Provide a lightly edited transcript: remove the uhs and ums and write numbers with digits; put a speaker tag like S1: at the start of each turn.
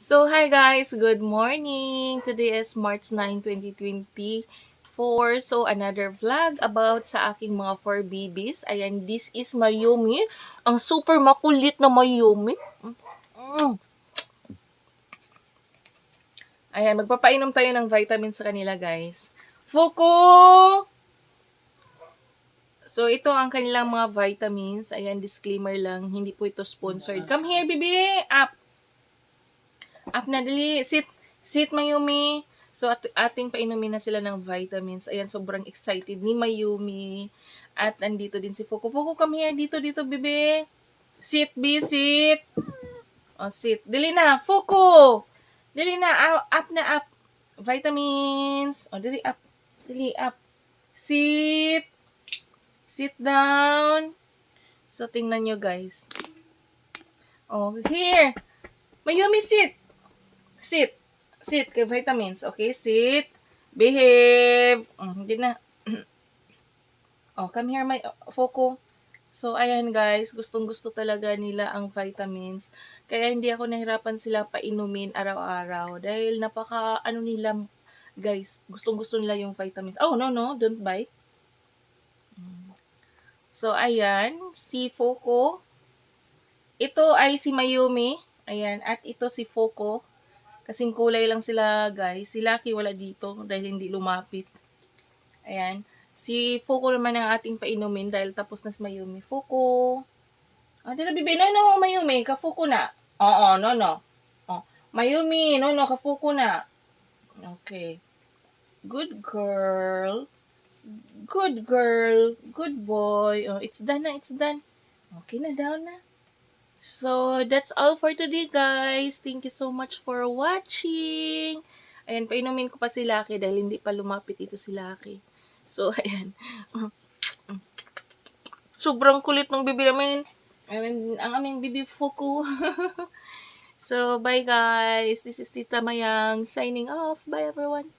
S1: So, hi guys! Good morning! Today is March 9, 2024. So, another vlog about sa aking mga 4 babies. Ayan, this is Mayumi. Ang super makulit na Mayumi. Mm. Ayan, magpapainom tayo ng vitamins sa kanila, guys. Fuku! So, ito ang kanilang mga vitamins. Ayan, disclaimer lang. Hindi po ito sponsored. Come here, baby! Up! Up na, dali! Sit! Sit, Mayumi! So, ating painumin na sila ng vitamins. Ayan, sobrang excited ni Mayumi. At andito din si Fuku. Fuku, come here. Dito, bebe. Sit, be, sit. O, sit. Dali na. Fuku! Dali na. Up na, up. Vitamins. O, dali, up. Dali, up. Sit. Sit down. So, tingnan nyo, guys. Oh, here. Mayumi, sit. Sit. Sit. Kay vitamins. Okay, sit. Behave. Hindi na. Oh, come here, my Foko. So, ayan guys, gustong-gusto talaga nila ang vitamins. Kaya hindi ako nahirapan sila painumin araw-araw. Dahil nila, guys, gustong-gusto nila yung vitamins. Oh, no, don't bite. So, ayan, si Foko. Ito ay si Mayumi. Ayan, at ito si Foko. Kasing kulay lang sila, guys. Si Lucky wala dito dahil hindi lumapit. Ayan. Si Foko naman ang ating painumin dahil tapos na si Mayumi. Foko. Ah, dito bibi. No, Mayumi. Ka-Foko na. Oo, no. Oh. Mayumi. No, ka-Foko na. Okay. Good girl. Good girl. Good boy. Oh, it's done na. It's done. Okay na, down na. So, that's all for today, guys. Thank you so much for watching. Ayan, painumin ko pa si Lucky dahil hindi pa lumapit ito si Lucky. So, ayan. Sobrang kulit ng bibi namin. Ang aming bibi Fuku. So, bye guys. This is Tita Mayang signing off. Bye everyone.